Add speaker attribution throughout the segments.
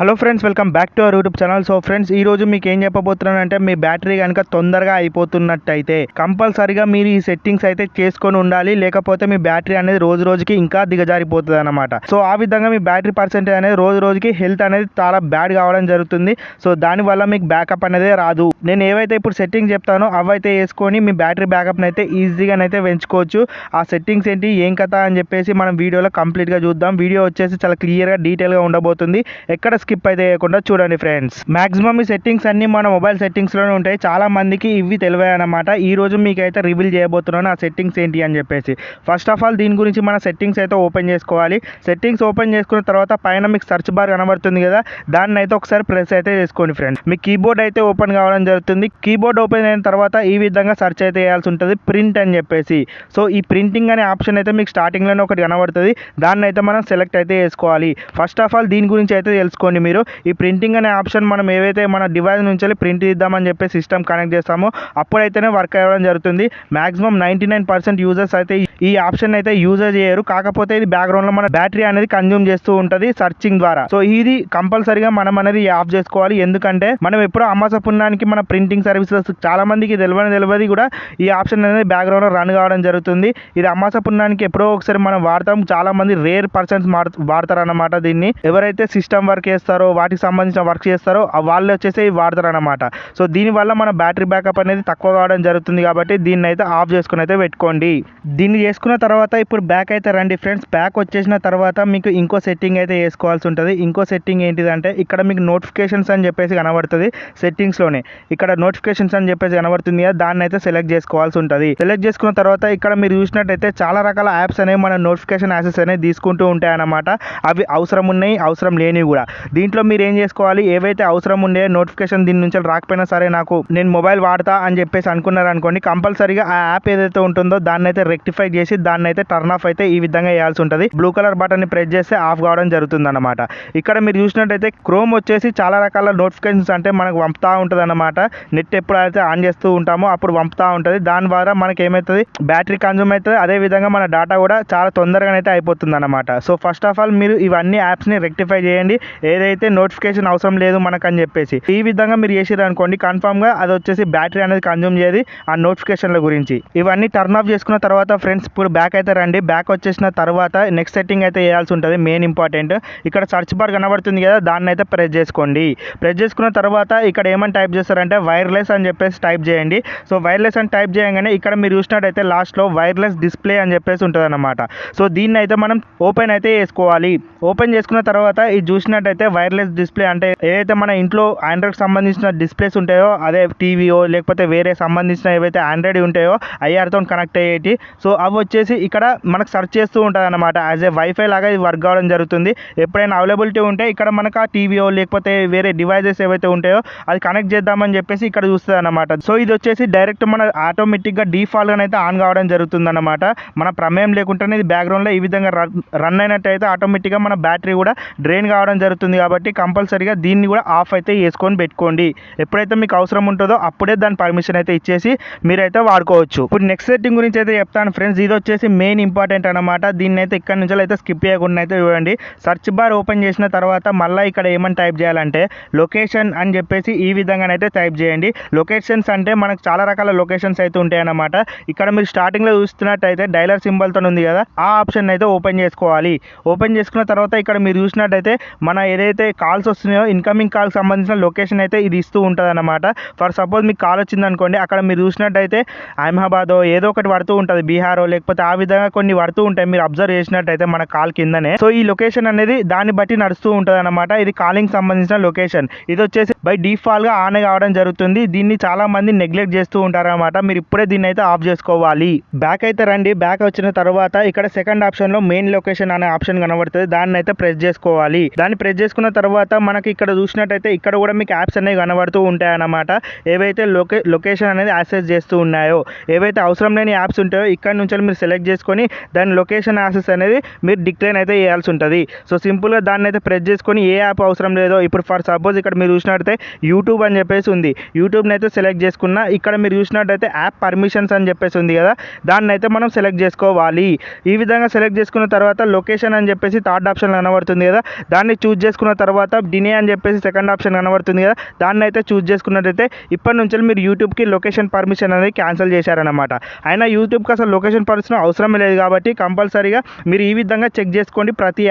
Speaker 1: Hello friends, welcome back to our YouTube channel. So friends, ఈ రోజు మీకు ఏం చెప్పబోతున్నానంటే, మీ బ్యాటరీ కనుక తొందరగా అయిపోతున్నట్టయితే కంపల్సరీగా మీరు ఈ సెట్టింగ్స్ అయితే చేసుకొని ఉండాలి. లేకపోతే మీ బ్యాటరీ అనేది రోజు రోజుకి ఇంకా దిగజారిపోతుంది అనమాట. సో ఆ విధంగా మీ బ్యాటరీ పర్సెంటేజ్ అనేది రోజు రోజుకి హెల్త్ అనేది చాలా బ్యాడ్ కావడం జరుగుతుంది. సో దానివల్ల మీకు బ్యాకప్ అనేది రాదు. నేను ఏవైతే ఇప్పుడు సెట్టింగ్స్ చెప్తానో అవైతే వేసుకొని మీ బ్యాటరీ బ్యాకప్ని అయితే ఈజీగానైతే పెంచుకోవచ్చు. ఆ సెట్టింగ్స్ ఏంటి, ఏం కథ అని చెప్పేసి మనం వీడియోలో కంప్లీట్గా చూద్దాం. వీడియో వచ్చేసి చాలా క్లియర్గా డీటెయిల్గా ఉండబోతుంది. ఎక్కడ స్కిప్ అయితే చేయకుండా చూడండి ఫ్రెండ్స్. మాక్సిమం ఈ సెట్టింగ్స్ అన్ని మన మొబైల్ సెట్టింగ్స్ లోనే ఉంటాయి. చాలా మందికి ఇవి తెలివే అనమాట. ఈ రోజు మీకు అయితే రివీల్ చేయబోతున్నాను ఆ సెట్టింగ్స్ ఏంటి అని చెప్పేసి. ఫస్ట్ ఆఫ్ ఆల్ దీని గురించి మన సెట్టింగ్స్ అయితే ఓపెన్ చేసుకోవాలి. సెట్టింగ్స్ ఓపెన్ చేసుకున్న తర్వాత పైన మీకు సర్చ్ బార్ కనబడుతుంది కదా, దాన్ని అయితే ఒకసారి ప్రెస్ అయితే చేసుకోండి ఫ్రెండ్స్. మీ కీబోర్డ్ అయితే ఓపెన్ కావడం జరుగుతుంది. కీబోర్డ్ ఓపెన్ అయిన తర్వాత ఈ విధంగా సర్చ్ అయితే చేయాల్సి ఉంటుంది, ప్రింట్ అని చెప్పేసి. సో ఈ ప్రింటింగ్ అనే ఆప్షన్ అయితే మీకు స్టార్టింగ్ లోనే ఒకటి కనబడుతుంది. దాన్ని అయితే మనం సెలెక్ట్ అయితే చేసుకోవాలి. ఫస్ట్ ఆఫ్ ఆల్ దీని గురించి అయితే తెలుసుకోండి మీరు. ఈ ప్రింటింగ్ అనే ఆప్షన్ మనం ఏవైతే మన డివైస్ నుంచి ప్రింట్ ఇద్దామని చెప్పి సిస్టమ్ కనెక్ట్ చేస్తామో అప్పుడైతేనే వర్క్ అవ్వడం జరుగుతుంది. మాక్సిమం 99% యూజర్స్ అయితే ఈ ఆప్షన్ అయితే యూజ్ చేయరు. కాకపోతే ఇది బ్యాక్గ్రౌండ్ లో మన బ్యాటరీ అనేది కన్జ్యూమ్ చేస్తూ ఉంటుంది సర్చింగ్ ద్వారా. సో ఇది కంపల్సరీగా మనం అనేది ఆఫ్ చేసుకోవాలి. ఎందుకంటే మనం ఎప్పుడో అమాస పుణ్యానికి మన ప్రింటింగ్ సర్వీసెస్ చాలా మందికి తెలియదు కూడా ఈ ఆప్షన్ అనేది బ్యాక్గ్రౌండ్ లో రన్ కావడం జరుగుతుంది. ఇది అమాస పుణ్యానికి ఎప్పుడో ఒకసారి మనం వాడతాం. చాలా మంది రేర్ పర్సన్స్ వాడతారు అన్నమాట. దీన్ని ఎవరైతే సిస్టమ్ వర్క్ చేస్తారో, వాటికి సంబంధించిన వర్క్ చేస్తారో వాళ్ళు వచ్చేసి వాడతారు అనమాట. సో దీనివల్ల మన బ్యాటరీ బ్యాకప్ అనేది తక్కువ కావడం జరుగుతుంది. కాబట్టి దీన్ని అయితే ఆఫ్ చేసుకుని అయితే పెట్టుకోండి. దీన్ని చేసుకున్న తర్వాత ఇప్పుడు బ్యాక్ అయితే రండి ఫ్రెండ్స్. బ్యాక్ వచ్చేసిన తర్వాత మీకు ఇంకో సెట్టింగ్ అయితే వేసుకోవాల్సి ఉంటుంది. ఇంకో సెట్టింగ్ ఏంటిదంటే, ఇక్కడ మీకు నోటిఫికేషన్స్ అని చెప్పేసి కనబడుతుంది సెట్టింగ్స్లోనే. ఇక్కడ నోటిఫికేషన్స్ అని చెప్పేసి కనబడుతుంది కదా, దాన్ని అయితే సెలెక్ట్ చేసుకోవాల్సి ఉంటుంది. సెలెక్ట్ చేసుకున్న తర్వాత ఇక్కడ మీరు చూసినట్టయితే చాలా రకాల యాప్స్ అనేవి మన నోటిఫికేషన్ యాక్సెస్ అనేది తీసుకుంటూ ఉంటాయి అన్నమాట. అవి అవసరం ఉన్నాయి, అవసరం లేనివి కూడా. దీంట్లో మీరు ఏం చేసుకోవాలి, ఏవైతే అవసరం ఉండే నోటిఫికేషన్ దీని నుంచి రాకపోయినా సరే, నేను మొబైల్ వాడతా అని చెప్పేసి అనుకున్నారు అనుకోండి, కంపల్సరీగా ఆ యాప్ ఏదైతే ఉంటుందో దాన్ని అయితే రెక్టిఫై చేసి దాన్ని అయితే టర్న్ ఆఫ్ అయితే ఈ విధంగా వేయాల్సి ఉంటుంది. బ్లూ కలర్ బటన్ ని ప్రెస్ చేస్తే ఆఫ్ కావడం జరుగుతుంది అనమాట. ఇక్కడ మీరు చూసినట్టయితే క్రోమ్ వచ్చేసి చాలా రకాల నోటిఫికేషన్స్ అంటే మనకు పంపుతా ఉంటుంది అనమాట. నెట్ ఎప్పుడైతే ఆన్ చేస్తూ ఉంటామో అప్పుడు పంపుతా ఉంటుంది. దాని ద్వారా మనకి ఏమవుతుంది, బ్యాటరీ కన్జ్యూమ్ అవుతుంది. అదే విధంగా మన డేటా కూడా చాలా తొందరగానైతే అయిపోతుంది అనమాట. సో ఫస్ట్ ఆఫ్ ఆల్ మీరు ఇవన్నీ యాప్స్ ని రెక్టిఫై చేయండి, ఏదైతే నోటిఫికేషన్ అవసరం లేదు మనకు అని చెప్పేసి. ఈ విధంగా మీరు చేసారు అనుకోండి, కన్ఫర్మ్ గా అది వచ్చేసి బ్యాటరీ అనేది కన్జ్యూమ్ చేయదు ఆ నోటిఫికేషన్ల గురించి. ఇవన్నీ టర్న్ ఆఫ్ చేసుకున్న తర్వాత ఫ్రెండ్స్ ఇప్పుడు బ్యాక్ అయితే రండి. బ్యాక్ వచ్చేసిన తర్వాత నెక్స్ట్ సెట్టింగ్ అయితే చేయాల్సి ఉంటుంది, మెయిన్ ఇంపార్టెంట్. ఇక్కడ సర్చ్ బార్ కనబడుతుంది కదా, దాన్ని అయితే ప్రెస్ చేసుకోండి. ప్రెస్ చేసుకున్న తర్వాత ఇక్కడ ఏమని టైప్ చేస్తారంటే వైర్లెస్ అని చెప్పేసి టైప్ చేయండి. సో వైర్లెస్ అని టైప్ చేయగానే ఇక్కడ మీరు చూసినట్టయితే లాస్ట్ లో వైర్లెస్ డిస్ప్లే అని చెప్పేసి ఉంటుంది అనమాట. సో దీన్ని అయితే మనం ఓపెన్ అయితే చేసుకోవాలి. ఓపెన్ చేసుకున్న తర్వాత ఇది చూసినట్టయితే వైర్లెస్ డిస్ప్లే అంటే ఏదైతే మన ఇంట్లో ఆండ్రాయిడ్ సంబంధించిన డిస్ప్లేస్ ఉంటాయో, అదే టీవీయో లేకపోతే వేరే సంబంధించిన ఏవైతే ఆండ్రాయిడ్ ఉంటాయో ఐఆర్తో కనెక్ట్ అయ్యేటి. సో అవి వచ్చేసి ఇక్కడ మనకు సెర్చ్ చేస్తూ ఉంటుంది అనమాట. యాజ్ ఏ వైఫై లాగా ఇది వర్క్ కావడం జరుగుతుంది. ఎప్పుడైనా అవైలబిలిటీ ఉంటే ఇక్కడ మనకు ఆ టీవీయో లేకపోతే వేరే డివైజెస్ ఏవైతే ఉంటాయో అది కనెక్ట్ చేద్దామని చెప్పేసి ఇక్కడ చూస్తుంది అనమాట. సో ఇది వచ్చేసి డైరెక్ట్ మన ఆటోమేటిక్గా డిఫాల్ట్గా అయితే ఆన్ కావడం జరుగుతుంది అనమాట. మన ప్రమేయం లేకుండానే ఇది బ్యాక్గ్రౌండ్లో ఈ విధంగా రన్ అయినట్టయితే ఆటోమేటిక్గా మన బ్యాటరీ కూడా డ్రైన్ కావడం జరుగుతుంది. కాబట్టి కంపల్సరీగా దీన్ని కూడా ఆఫ్ అయితే చేసుకొని పెట్టుకోండి. ఎప్పుడైతే మీకు అవసరం ఉంటుందో అప్పుడే దాని పర్మిషన్ అయితే ఇచ్చేసి మీరైతే వాడుకోవచ్చు. ఇప్పుడు నెక్స్ట్ సెట్టింగ్ గురించి అయితే చెప్తాను ఫ్రెండ్స్. ఇది వచ్చేసి మెయిన్ ఇంపార్టెంట్ అనమాట. దీన్ని అయితే ఇక్కడ నుంచి అయితే స్కిప్ చేయకుండా అయితే చూడండి. సర్చ్ బార్ ఓపెన్ చేసిన తర్వాత మళ్ళీ ఇక్కడ ఏమని టైప్ చేయాలంటే లొకేషన్ అని చెప్పేసి ఈ విధంగానైతే టైప్ చేయండి. లొకేషన్స్ అంటే మనకు చాలా రకాల లొకేషన్స్ అయితే ఉంటాయి అన్నమాట. ఇక్కడ మీరు స్టార్టింగ్ లో చూస్తున్నట్టయితే డైలర్ సింబల్ తో ఉంది కదా, ఆ ఆప్షన్ అయితే ఓపెన్ చేసుకోవాలి. ఓపెన్ చేసుకున్న తర్వాత ఇక్కడ మీరు చూసినట్టయితే మన ఏదైతే కాల్స్ వస్తున్నాయో ఇన్కమింగ్ కాల్కి సంబంధించిన లొకేషన్ అయితే ఇది ఇస్తూ ఉంటుంది అనమాట. ఫర్ సపోజ్ మీకు కాల్ వచ్చింది అనుకోండి, అక్కడ మీరు చూసినట్టయితే అహ్మదాబాద్ ఏదో ఒకటి పడుతూ ఉంటుంది, బీహారో లేకపోతే ఆ విధంగా కొన్ని పడుతూ ఉంటాయి. మీరు అబ్జర్వ్ చేసినట్టయితే మన కాల్ కిందనే. సో ఈ లొకేషన్ అనేది దాన్ని బట్టి నడుస్తూ ఉంటుంది అనమాట. ఇది కాలింగ్ సంబంధించిన లొకేషన్. ఇది వచ్చేసి బై డిఫాల్ట్ గా ఆన్ కావడం జరుగుతుంది. దీన్ని చాలా మంది నెగ్లెక్ట్ చేస్తూ ఉంటారు అనమాట. మీరు ఇప్పుడే దీన్ని అయితే ఆఫ్ చేసుకోవాలి. బ్యాక్ అయితే రండి. బ్యాక్ వచ్చిన తర్వాత ఇక్కడ సెకండ్ ఆప్షన్ లో మెయిన్ లొకేషన్ అనే ఆప్షన్ కనబడుతుంది, దాన్ని అయితే ప్రెస్ చేసుకోవాలి. దాన్ని ప్రెస్ చేసుకున్న తర్వాత మనకి ఇక్కడ చూసినట్టయితే ఇక్కడ కూడా మీకు యాప్స్ అనేవి కనబడుతూ ఉంటాయి అన్నమాట. ఏవైతే లొకేషన్ అనేది యాక్సెస్ చేస్తూ ఉన్నాయో, ఏవైతే అవసరం లేని యాప్స్ ఉంటాయో ఇక్కడ నుంచి నుంచి మీరు సెలెక్ట్ చేసుకొని దాని లొకేషన్ యాక్సెస్ అనేది మీరు డిక్లైన్ అయితే చేయాల్సి ఉంటుంది. సో సింపుల్గా దాన్ని అయితే ప్రెస్ చేసుకొని ఏ యాప్ అవసరం లేదో, ఇప్పుడు ఫర్ సపోజ్ ఇక్కడ మీరు చూసినట్టయితే యూట్యూబ్ అని చెప్పేసి ఉంది, యూట్యూబ్ని అయితే సెలెక్ట్ చేసుకున్నా. ఇక్కడ మీరు చూసినట్టయితే యాప్ పర్మిషన్స్ అని చెప్పేసి ఉంది కదా, దాన్ని అయితే మనం సెలెక్ట్ చేసుకోవాలి. ఈ విధంగా సెలెక్ట్ చేసుకున్న తర్వాత లొకేషన్ అని చెప్పేసి థర్డ్ ఆప్షన్ కనబడుతుంది కదా, దాన్ని చూస్ చేసుకున్న తర్వాత డినే అని చెప్పేసి సెకండ్ ఆప్షన్ కనబడుతుంది కదా, దాన్ని అయితే చూస్ చేసుకున్నట్టయితే ఇప్పటి నుంచి మీరు యూట్యూబ్కి లొకేషన్ పర్మిషన్ అనేది క్యాన్సిల్ చేశారనమాట. అయినా యూట్యూబ్కి అసలు లొకేషన్ పర్మిషన్ అవసరం లేదు కాబట్టి కంపల్సరీగా మీరు ఈ విధంగా చెక్ చేసుకోండి. ప్రతి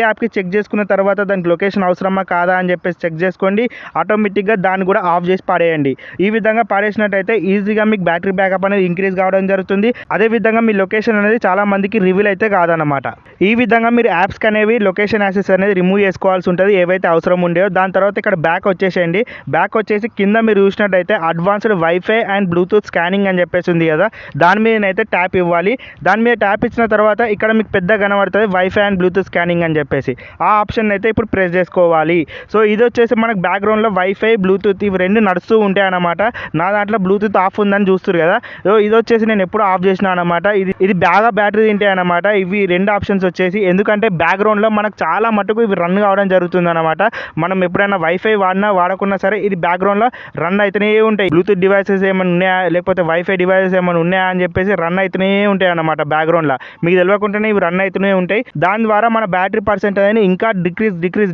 Speaker 1: యాప్కి చెక్ చేసుకున్న తర్వాత దానికి లొకేషన్ అవసరమా కాదా అని చెప్పేసి చెక్ చేసుకోండి. ఆటోమేటిక్గా దాన్ని కూడా ఆఫ్ చేసి పడేయండి. ఈ విధంగా పడేసినట్టయితే ఈజీగా మీకు బ్యాటరీ బ్యాకప్ అనేది ఇంక్రీజ్ కావడం జరుగుతుంది. అదేవిధంగా మీ లొకేషన్ అనేది చాలా మందికి రివీల్ అయితే కాదనమాట. ఈ విధంగా మీరు యాప్స్కి అనేవి లొకేషన్ యాక్సెస్ అనేది రిమూవ్ చేసుకోవాల్సి ఉంటుంది, ఏవైతే అవసరం ఉండేవో. దాని తర్వాత ఇక్కడ బ్యాక్ వచ్చేసేయండి. బ్యాక్ వచ్చేసి కింద మీరు చూసినట్టయితే advanced wifi and Bluetooth scanning అని చెప్పేసి ఉంది కదా, దాని మీదనైతే ట్యాప్ ఇవ్వాలి. దాని మీద ట్యాప్ ఇచ్చిన తర్వాత ఇక్కడ మీకు పెద్ద కనబడుతుంది వైఫై అండ్ బ్లూటూత్ స్కానింగ్ అని చెప్పేసి, ఆ ఆప్షన్ అయితే ఇప్పుడు ప్రెస్ చేసుకోవాలి. సో ఇది వచ్చేసి మనకు బ్యాక్గ్రౌండ్లో వైఫై బ్లూటూత్ ఇవి రెండు నడుస్తూ ఉంటాయి అన్నమాట. నా దాంట్లో బ్లూటూత్ ఆఫ్ ఉందని చూస్తారు కదా, సో ఇది వచ్చేసి నేను ఎప్పుడు ఆఫ్ చేసిన అనమాట. ఇది బాగా బ్యాటరీ తింటాయి అనమాట ఇవి రెండు ఆప్షన్స్ వచ్చేసి. ఎందుకంటే బ్యాక్గ్రౌండ్లో మనకు చాలా మటుకు ఇవి రన్ కావడం జరుగుతుంది అనమాట. మనం ఎప్పుడైనా వైఫై వాడకున్నా సరే ఇది బ్యాక్గ్రౌండ్లో రన్ అయితేనే ఉంటాయి. బ్లూటూత్ డివైసెస్ ఏమైనా ఉన్నాయా లేకపోతే వైఫై డివైసెస్ ఏమైనా ఉన్నాయా అని చెప్పేసి రన్ అయితేనే ఉంటాయి అన్నమాట బ్యాక్గ్రౌండ్లో. మీకు తెలియకుండానే ఇవి రన్ అవుతూనే ఉంటాయి. దాని ద్వారా మన బ్యాటరీ పర్సెంట్ అనేది ఇంకా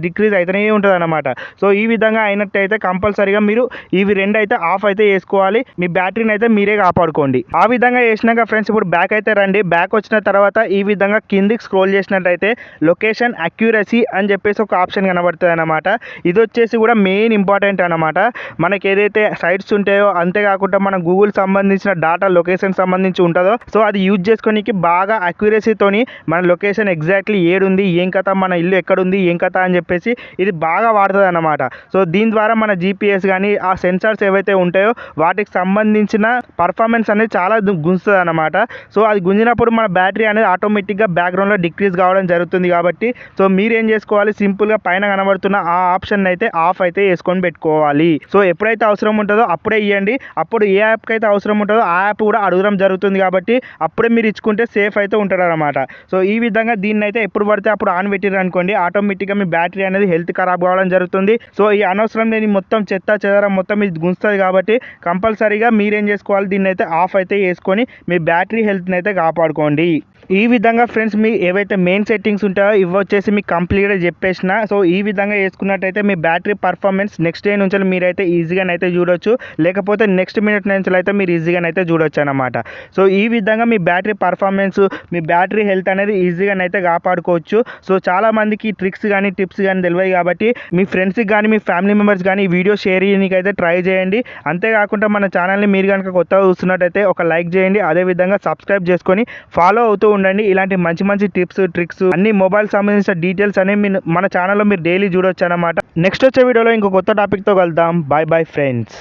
Speaker 1: డిక్రీజ్ అయితేనే ఉంటుంది అనమాట. సో ఈ విధంగా అయినట్టయితే కంపల్సరీగా మీరు ఇవి రెండు అయితే ఆఫ్ అయితే చేసుకోవాలి. మీ బ్యాటరీని అయితే మీరే కాపాడుకోండి. ఆ విధంగా చేసినాక ఫ్రెండ్స్ ఇప్పుడు బ్యాక్ అయితే రండి. బ్యాక్ వచ్చిన తర్వాత ఈ విధంగా కిందికి స్క్రోల్ చేసినట్టయితే లొకేషన్ అక్యురసీ అని చెప్పేసి ఒక ఆప్షన్ కనబడుతుంది అనమాట. ఇది వచ్చేసి కూడా మెయిన్ ఇంపార్టెంట్ అనమాట. మనకి ఏదైతే సైట్స్ ఉంటాయో అంతేకాకుండా మన గూగుల్ సంబంధించిన డాటా లొకేషన్ సంబంధించి ఉంటుందో, సో అది యూజ్ చేసుకోనికి బాగా అక్యురసీతోని మన లొకేషన్ ఎగ్జాక్ట్లీ ఏడుంది, ఏం కథ, మన ఇల్లు ఎక్కడుంది, ఏం కథ అని చెప్పేసి ఇది బాగా వాడుతుంది అన్నమాట. సో దీని ద్వారా మన జీపీఎస్ కానీ ఆ సెన్సార్స్ ఏవైతే ఉంటాయో వాటికి సంబంధించిన పర్ఫార్మెన్స్ అనేది చాలా గుంజుతుంది అన్నమాట. సో అది గుంజినప్పుడు మన బ్యాటరీ అనేది ఆటోమేటిక్గా బ్యాక్గ్రౌండ్లో డిక్రీజ్ కావడం జరుగుతుంది కాబట్టి సో మీరు ఏం చేసుకోవాలి, సింపుల్గా పైన కనబడుతున్న ఆ ఆప్షన్ అయితే ఆఫ్ అయితే వేసుకొని పెట్టుకోవాలి. సో ఎప్పుడైతే అవసరం ఉంటుందో అప్పుడే ఇవ్వండి. అప్పుడు ఏ యాప్కి అయితే అవసరం ఉంటుందో ఆ యాప్ కూడా అడగడం జరుగుతుంది కాబట్టి అప్పుడే మీరు ఇచ్చుకుంటే సేఫ్ అయితే ఉంటారు అనమాట. సో ఈ విధంగా దీన్ని అయితే ఎప్పుడు పడితే అప్పుడు ఆన్ పెట్టిరు అనుకోండి, ఆటోమేటిక్గా మీ బ్యాటరీ అనేది హెల్త్ ఖరాబ్ కావడం జరుగుతుంది. సో ఈ అనవసరం లేని మొత్తం చెత్త చెదరం మొత్తం ఇది గుంజుతుంది కాబట్టి కంపల్సరీగా మీరేం చేసుకోవాలి, దీన్ని అయితే ఆఫ్ అయితే చేసుకొని మీ బ్యాటరీ హెల్త్ని అయితే కాపాడుకోండి. ఈ విధంగా ఫ్రెండ్స్ మీ ఏవైతే మెయిన్ సెట్టింగ్స్ ఉంటాయో ఇవి వచ్చేసి మీకు కంప్లీట్గా చెప్పేసిన. సో ఈ విధంగా వేసుకున్నట్టయితే మీ బ్యాటరీ పర్ఫార్మెన్స్ నెక్స్ట్ డే నుంచి మీరైతే ఈజీగానైతే చూడొచ్చు, లేకపోతే నెక్స్ట్ మినిట్ నుంచి అయితే మీరు ఈజీగానైతే చూడొచ్చు అనమాట. సో ఈ విధంగా మీ బ్యాటరీ పర్ఫార్మెన్స్, మీ బ్యాటరీ హెల్త్ అనేది ఈజీగానైతే కాపాడుకోవచ్చు. సో చాలా మందికి ట్రిక్స్ కానీ టిప్స్ కానీ తెలియదు కాబట్టి మీ ఫ్రెండ్స్కి కానీ మీ ఫ్యామిలీ మెంబర్స్ కానీ ఈ వీడియో షేర్ చేయడానికి అయితే ట్రై చేయండి. అంతేకాకుండా మన ఛానల్ని మీరు కనుక కొత్తగా చూస్తున్నట్టయితే ఒక లైక్ చేయండి, అదేవిధంగా సబ్స్క్రైబ్ చేసుకొని ఫాలో అవుతూ ఉండండి. ఇలాంటి మంచి మంచి టిప్స్ ట్రిక్స్ అన్ని మొబైల్ సంబంధించిన డీటెయిల్స్ అనేవి మన ఛానల్లో మీరు డైలీ చూడొచ్చు అనమాట. నెక్స్ట్ వచ్చే వీడియోలో ఇంకో కొత్త టాపిక్తో కలుద్దాం. Bye friends.